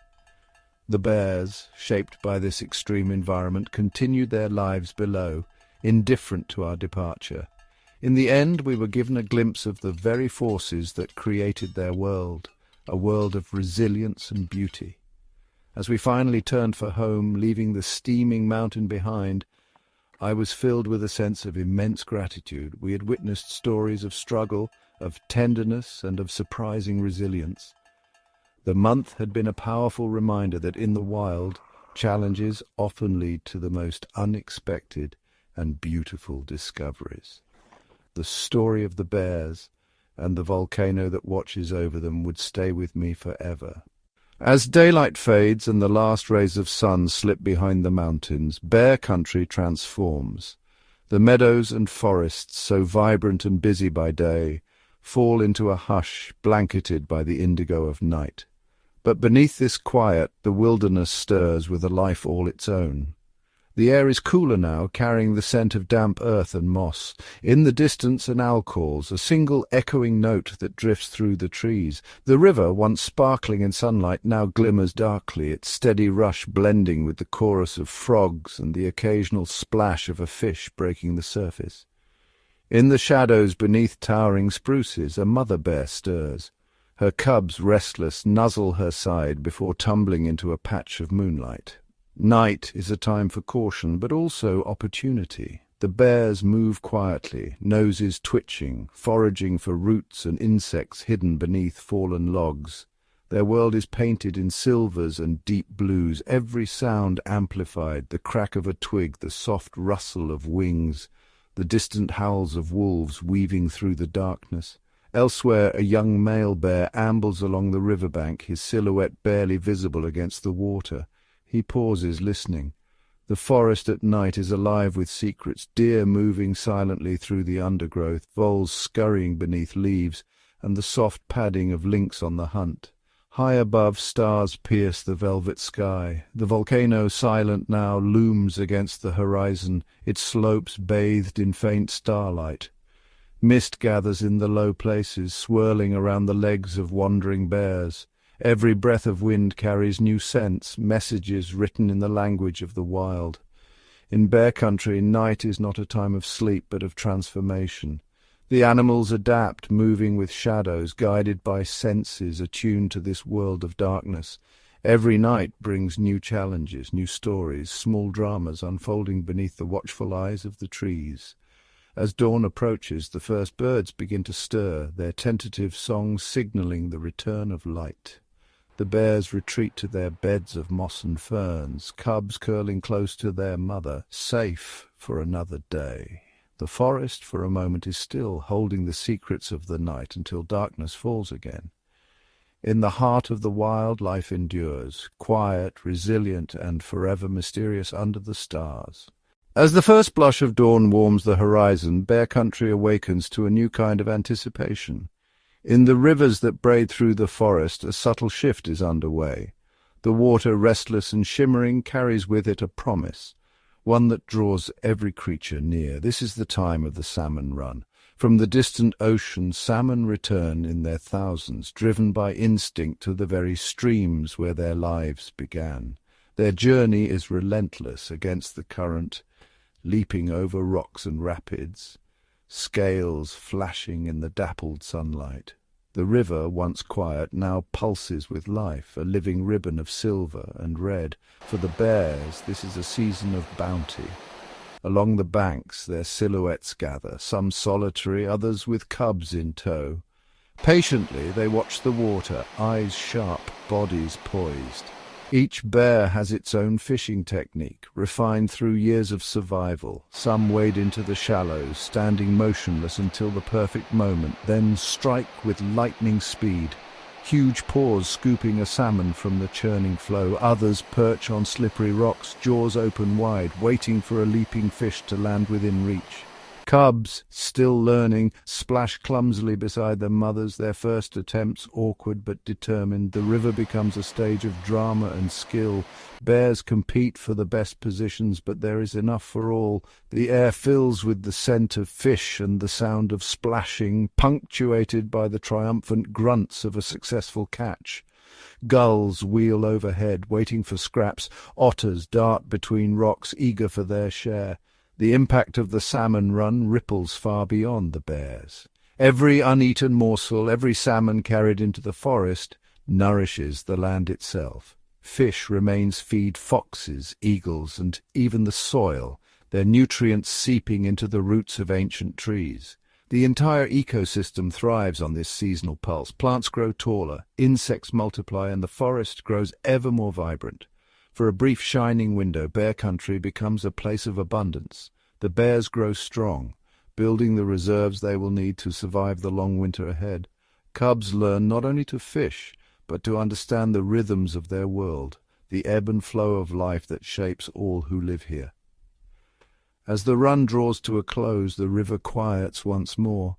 The bears, shaped by this extreme environment, continued their lives below, indifferent to our departure. In the end, we were given a glimpse of the very forces that created their world, a world of resilience and beauty. As we finally turned for home, leaving the steaming mountain behind, I was filled with a sense of immense gratitude. We had witnessed stories of struggle, of tenderness, and of surprising resilience. The month had been a powerful reminder that in the wild, challenges often lead to the most unexpected and beautiful discoveries. The story of the bears and the volcano that watches over them would stay with me forever. As daylight fades and the last rays of sun slip behind the mountains, bear country transforms. The meadows and forests, so vibrant and busy by day, fall into a hush blanketed by the indigo of night. But beneath this quiet, the wilderness stirs with a life all its own. The air is cooler now, carrying the scent of damp earth and moss. In the distance an owl calls, a single echoing note that drifts through the trees. The river, once sparkling in sunlight, now glimmers darkly, its steady rush blending with the chorus of frogs and the occasional splash of a fish breaking the surface. In the shadows beneath towering spruces, a mother bear stirs. Her cubs, restless, nuzzle her side before tumbling into a patch of moonlight. Night is a time for caution, but also opportunity. The bears move quietly, noses twitching, foraging for roots and insects hidden beneath fallen logs. Their world is painted in silvers and deep blues, every sound amplified, the crack of a twig, the soft rustle of wings, the distant howls of wolves weaving through the darkness. Elsewhere, a young male bear ambles along the riverbank, his silhouette barely visible against the water. He pauses, listening. The forest at night is alive with secrets, deer moving silently through the undergrowth, voles scurrying beneath leaves, and the soft padding of lynx on the hunt. High above, stars pierce the velvet sky. The volcano, silent now, looms against the horizon, its slopes bathed in faint starlight. Mist gathers in the low places, swirling around the legs of wandering bears. Every breath of wind carries new scents, messages written in the language of the wild. In bear country, night is not a time of sleep, but of transformation. The animals adapt, moving with shadows, guided by senses attuned to this world of darkness. Every night brings new challenges, new stories, small dramas unfolding beneath the watchful eyes of the trees. As dawn approaches, the first birds begin to stir, their tentative songs signaling the return of light. The bears retreat to their beds of moss and ferns, cubs curling close to their mother, safe for another day. The forest for a moment is still, holding the secrets of the night until darkness falls again. In the heart of the wild, life endures, quiet, resilient, and forever mysterious under the stars. As the first blush of dawn warms the horizon, bear country awakens to a new kind of anticipation. In the rivers that braid through the forest, a subtle shift is underway. The water, restless and shimmering, carries with it a promise, one that draws every creature near. This is the time of the Salmon Run. From the distant ocean, salmon return in their thousands, driven by instinct to the very streams where their lives began. Their journey is relentless against the current, leaping over rocks and rapids, scales flashing in the dappled sunlight. The river, once quiet, now pulses with life, a living ribbon of silver and red. For the bears, this is a season of bounty. Along the banks, their silhouettes gather, some solitary, others with cubs in tow. Patiently, they watch the water, eyes sharp, bodies poised. Each bear has its own fishing technique, refined through years of survival. Some wade into the shallows, standing motionless until the perfect moment, then strike with lightning speed. Huge paws scooping a salmon from the churning flow. Others perch on slippery rocks, jaws open wide, waiting for a leaping fish to land within reach. Cubs, still learning, splash clumsily beside their mothers, their first attempts awkward but determined. The river becomes a stage of drama and skill. Bears compete for the best positions, but there is enough for all. The air fills with the scent of fish and the sound of splashing, punctuated by the triumphant grunts of a successful catch. Gulls wheel overhead, waiting for scraps. Otters dart between rocks, eager for their share. The impact of the Salmon Run ripples far beyond the bears. Every uneaten morsel, every salmon carried into the forest, nourishes the land itself. Fish remains feed foxes, eagles, and even the soil, their nutrients seeping into the roots of ancient trees. The entire ecosystem thrives on this seasonal pulse. Plants grow taller, insects multiply, and the forest grows ever more vibrant. For a brief shining window, bear country becomes a place of abundance. The bears grow strong, building the reserves they will need to survive the long winter ahead. Cubs learn not only to fish, but to understand the rhythms of their world, the ebb and flow of life that shapes all who live here. As the run draws to a close, the river quiets once more.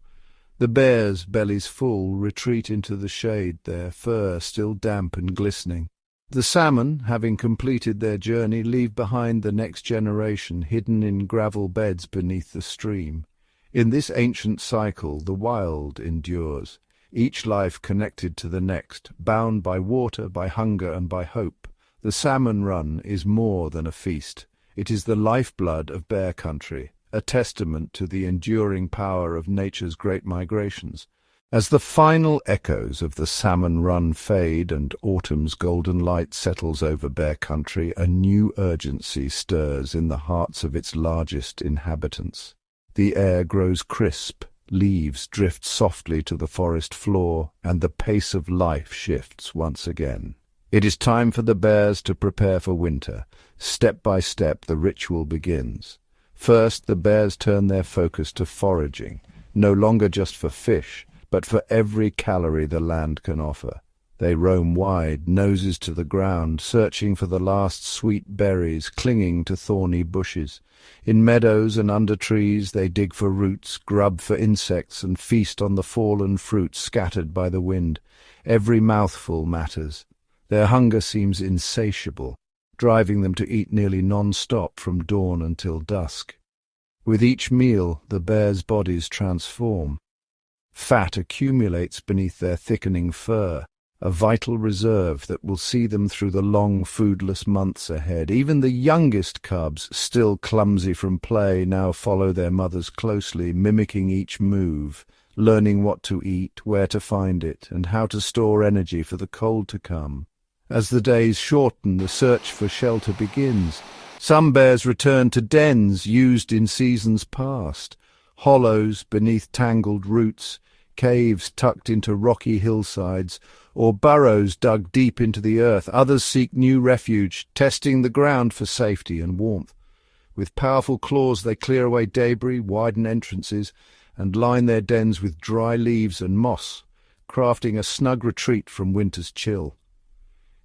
The bears, bellies full, retreat into the shade, their fur still damp and glistening. The salmon, having completed their journey, leave behind the next generation hidden in gravel beds beneath the stream. In this ancient cycle, the wild endures, each life connected to the next, bound by water, by hunger, and by hope. The Salmon Run is more than a feast. It is the lifeblood of bear country, a testament to the enduring power of nature's great migrations. As the final echoes of the Salmon Run fade and autumn's golden light settles over bear country, a new urgency stirs in the hearts of its largest inhabitants. The air grows crisp, leaves drift softly to the forest floor, and the pace of life shifts once again. It is time for the bears to prepare for winter. Step by step, the ritual begins. First, the bears turn their focus to foraging, no longer just for fish, but for every calorie the land can offer. They roam wide, noses to the ground, searching for the last sweet berries, clinging to thorny bushes. In meadows and under trees they dig for roots, grub for insects, and feast on the fallen fruit scattered by the wind. Every mouthful matters. Their hunger seems insatiable, driving them to eat nearly non-stop from dawn until dusk. With each meal, the bears' bodies transform. Fat accumulates beneath their thickening fur, a vital reserve that will see them through the long, foodless months ahead. Even the youngest cubs, still clumsy from play, now follow their mothers closely, mimicking each move, learning what to eat, where to find it, and how to store energy for the cold to come. As the days shorten, the search for shelter begins. Some bears return to dens used in seasons past, hollows beneath tangled roots, caves tucked into rocky hillsides, or burrows dug deep into the earth. Others seek new refuge, testing the ground for safety and warmth. With powerful claws they clear away debris, widen entrances, and line their dens with dry leaves and moss, crafting a snug retreat from winter's chill.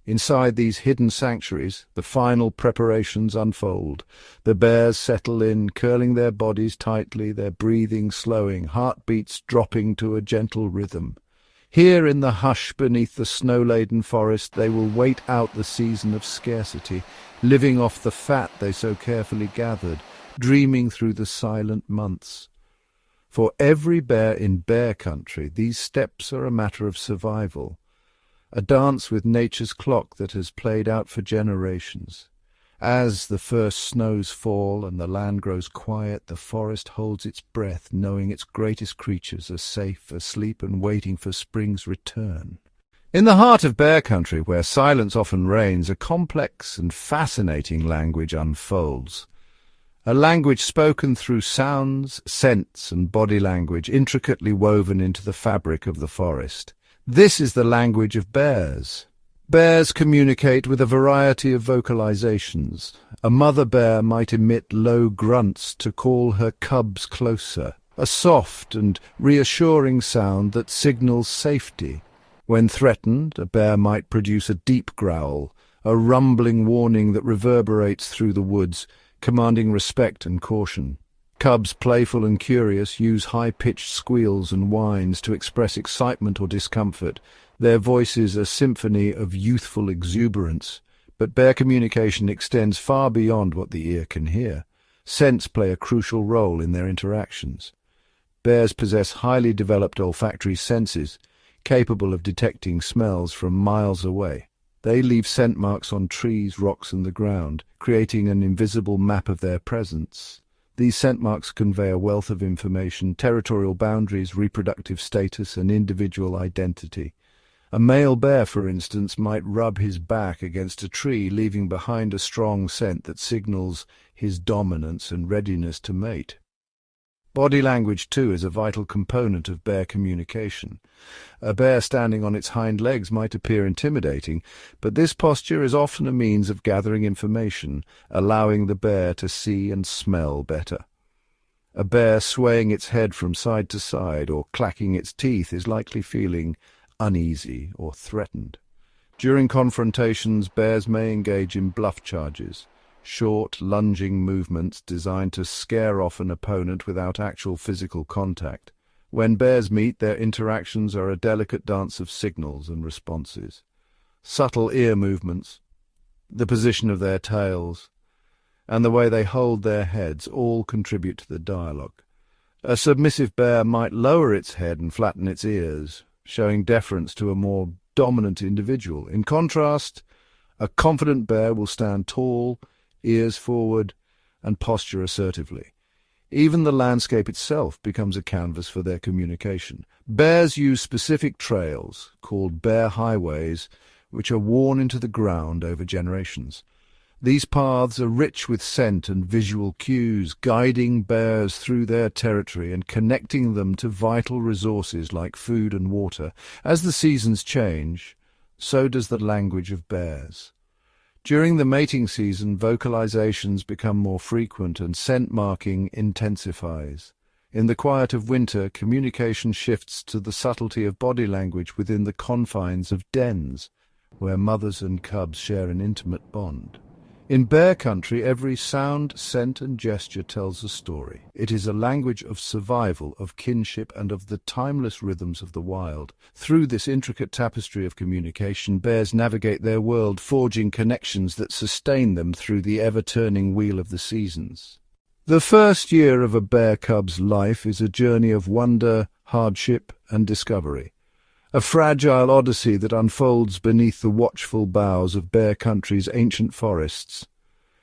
Inside these hidden sanctuaries, the final preparations unfold. The bears settle in, curling their bodies tightly, their breathing slowing, heartbeats dropping to a gentle rhythm. Here in the hush beneath the snow-laden forest, they will wait out the season of scarcity, living off the fat they so carefully gathered, dreaming through the silent months. For every bear in bear country, these steps are a matter of survival. A dance with nature's clock that has played out for generations. As the first snows fall and the land grows quiet, the forest holds its breath, knowing its greatest creatures are safe, asleep and waiting for spring's return. In the heart of bear country, where silence often reigns, a complex and fascinating language unfolds. A language spoken through sounds, scents and body language, intricately woven into the fabric of the forest. This is the language of bears. Bears communicate with a variety of vocalizations. A mother bear might emit low grunts to call her cubs closer, a soft and reassuring sound that signals safety. When threatened, a bear might produce a deep growl, a rumbling warning that reverberates through the woods, commanding respect and caution. Cubs, playful and curious, use high-pitched squeals and whines to express excitement or discomfort. Their voices a symphony of youthful exuberance. But bear communication extends far beyond what the ear can hear. Scents play a crucial role in their interactions. Bears possess highly developed olfactory senses, capable of detecting smells from miles away. They leave scent marks on trees, rocks and the ground, creating an invisible map of their presence. These scent marks convey a wealth of information: territorial boundaries, reproductive status and individual identity. A male bear, for instance, might rub his back against a tree, leaving behind a strong scent that signals his dominance and readiness to mate. Body language, too, is a vital component of bear communication. A bear standing on its hind legs might appear intimidating, but this posture is often a means of gathering information, allowing the bear to see and smell better. A bear swaying its head from side to side or clacking its teeth is likely feeling uneasy or threatened. During confrontations, bears may engage in bluff charges, short, lunging movements designed to scare off an opponent without actual physical contact. When bears meet, their interactions are a delicate dance of signals and responses. Subtle ear movements, the position of their tails, and the way they hold their heads all contribute to the dialogue. A submissive bear might lower its head and flatten its ears, showing deference to a more dominant individual. In contrast, a confident bear will stand tall, ears forward, and posture assertively. Even the landscape itself becomes a canvas for their communication. Bears use specific trails, called bear highways, which are worn into the ground over generations. These paths are rich with scent and visual cues, guiding bears through their territory and connecting them to vital resources like food and water. As the seasons change, so does the language of bears. During the mating season, vocalizations become more frequent and scent marking intensifies. In the quiet of winter, communication shifts to the subtlety of body language within the confines of dens, where mothers and cubs share an intimate bond. In bear country, every sound, scent and gesture tells a story. It is a language of survival, of kinship, and of the timeless rhythms of the wild. Through this intricate tapestry of communication, bears navigate their world, forging connections that sustain them through the ever-turning wheel of the seasons. The first year of a bear cub's life is a journey of wonder, hardship, and discovery. A fragile odyssey that unfolds beneath the watchful boughs of bear country's ancient forests.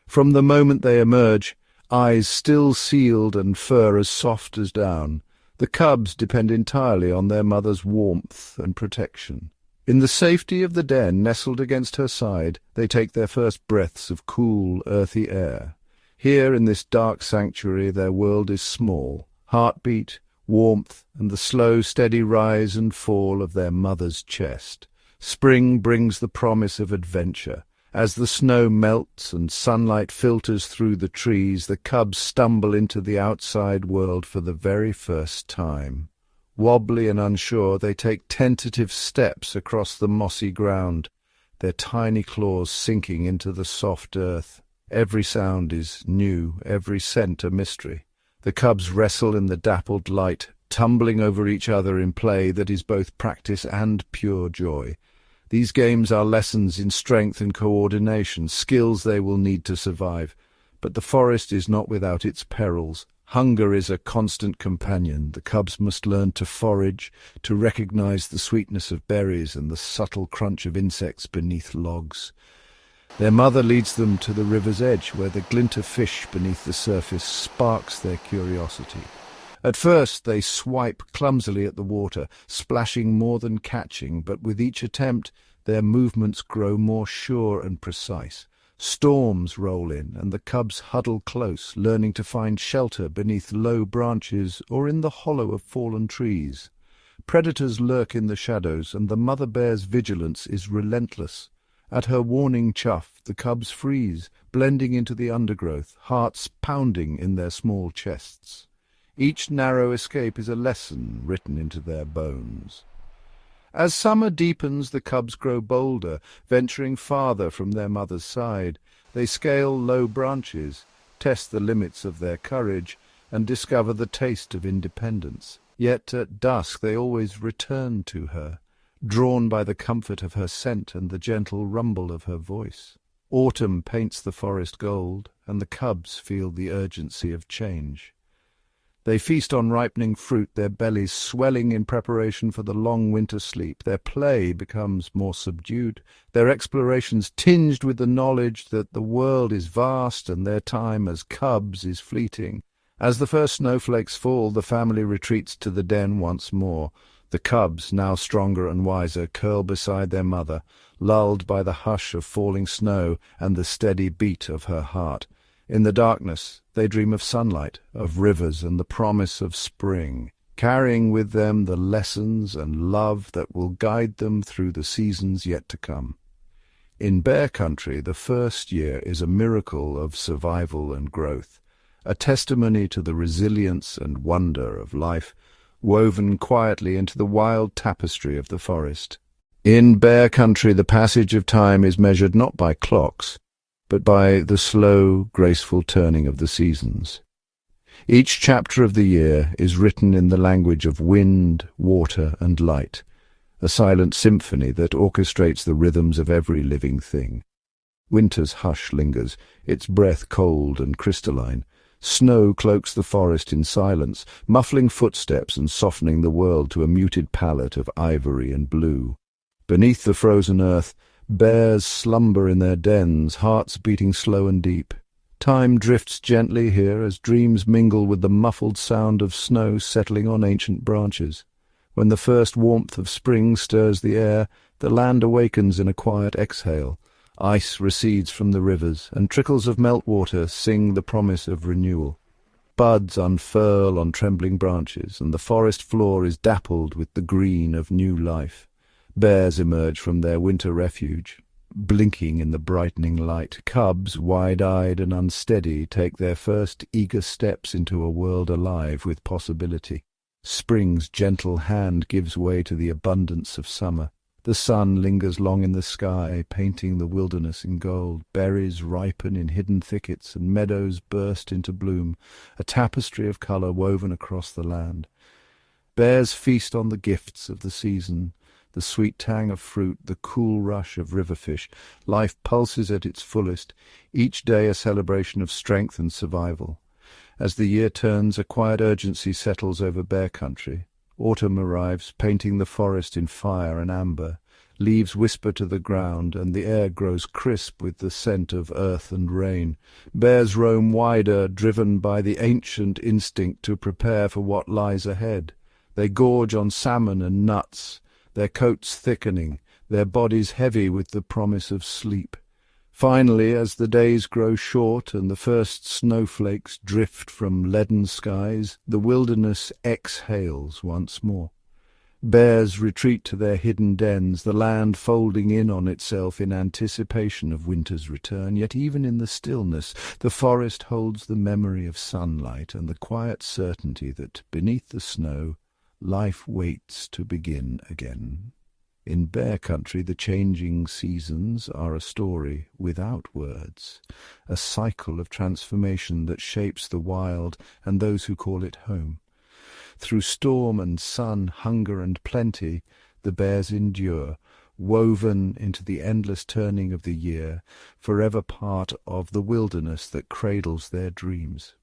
From the moment they emerge, eyes still sealed and fur as soft as down, the cubs depend entirely on their mother's warmth and protection. In the safety of the den, nestled against her side, they take their first breaths of cool, earthy air. Here in this dark sanctuary their world is small. Heartbeat, warmth, and the slow, steady rise and fall of their mother's chest. Spring brings the promise of adventure. As the snow melts and sunlight filters through the trees, the cubs stumble into the outside world for the very first time. Wobbly and unsure, they take tentative steps across the mossy ground, their tiny claws sinking into the soft earth. Every sound is new, every scent a mystery. The cubs wrestle in the dappled light, tumbling over each other in play that is both practice and pure joy. These games are lessons in strength and coordination, skills they will need to survive. But the forest is not without its perils. Hunger is a constant companion. The cubs must learn to forage, to recognize the sweetness of berries and the subtle crunch of insects beneath logs. Their mother leads them to the river's edge, where the glint of fish beneath the surface sparks their curiosity. At first they swipe clumsily at the water, splashing more than catching, but with each attempt their movements grow more sure and precise. Storms roll in, and the cubs huddle close, learning to find shelter beneath low branches or in the hollow of fallen trees. Predators lurk in the shadows, and the mother bear's vigilance is relentless. At her warning chuff, the cubs freeze, blending into the undergrowth, hearts pounding in their small chests. Each narrow escape is a lesson written into their bones. As summer deepens, the cubs grow bolder, venturing farther from their mother's side. They scale low branches, test the limits of their courage, and discover the taste of independence. Yet at dusk they always return to her, drawn by the comfort of her scent and the gentle rumble of her voice. Autumn paints the forest gold, and the cubs feel the urgency of change. They feast on ripening fruit, their bellies swelling in preparation for the long winter sleep. Their play becomes more subdued, their explorations tinged with the knowledge that the world is vast and their time as cubs is fleeting. As the first snowflakes fall, the family retreats to the den once more. The cubs, now stronger and wiser, curl beside their mother, lulled by the hush of falling snow and the steady beat of her heart. In the darkness, they dream of sunlight, of rivers, and the promise of spring, carrying with them the lessons and love that will guide them through the seasons yet to come. In bear country, the first year is a miracle of survival and growth, a testimony to the resilience and wonder of life, woven quietly into the wild tapestry of the forest. In bear country, the passage of time is measured not by clocks, but by the slow, graceful turning of the seasons. Each chapter of the year is written in the language of wind, water, and light, a silent symphony that orchestrates the rhythms of every living thing. Winter's hush lingers, its breath cold and crystalline. Snow cloaks the forest in silence, muffling footsteps and softening the world to a muted palette of ivory and blue. Beneath the frozen earth, bears slumber in their dens, hearts beating slow and deep. Time drifts gently here as dreams mingle with the muffled sound of snow settling on ancient branches. When the first warmth of spring stirs the air, the land awakens in a quiet exhale. Ice recedes from the rivers, and trickles of meltwater sing the promise of renewal. Buds unfurl on trembling branches, and the forest floor is dappled with the green of new life. Bears emerge from their winter refuge, blinking in the brightening light. Cubs, wide-eyed and unsteady, take their first eager steps into a world alive with possibility. Spring's gentle hand gives way to the abundance of summer. The sun lingers long in the sky, painting the wilderness in gold. Berries ripen in hidden thickets, and meadows burst into bloom, a tapestry of colour woven across the land. Bears feast on the gifts of the season, the sweet tang of fruit, the cool rush of river fish. Life pulses at its fullest, each day a celebration of strength and survival. As the year turns, a quiet urgency settles over bear country. Autumn arrives, painting the forest in fire and amber. Leaves whisper to the ground, and the air grows crisp with the scent of earth and rain. Bears roam wider, driven by the ancient instinct to prepare for what lies ahead. They gorge on salmon and nuts, their coats thickening, their bodies heavy with the promise of sleep. Finally, as the days grow short and the first snowflakes drift from leaden skies, the wilderness exhales once more. Bears retreat to their hidden dens, the land folding in on itself in anticipation of winter's return. Yet even in the stillness, the forest holds the memory of sunlight and the quiet certainty that, beneath the snow, life waits to begin again. In bear country, the changing seasons are a story without words, a cycle of transformation that shapes the wild and those who call it home. Through storm and sun, hunger and plenty, the bears endure, woven into the endless turning of the year, forever part of the wilderness that cradles their dreams.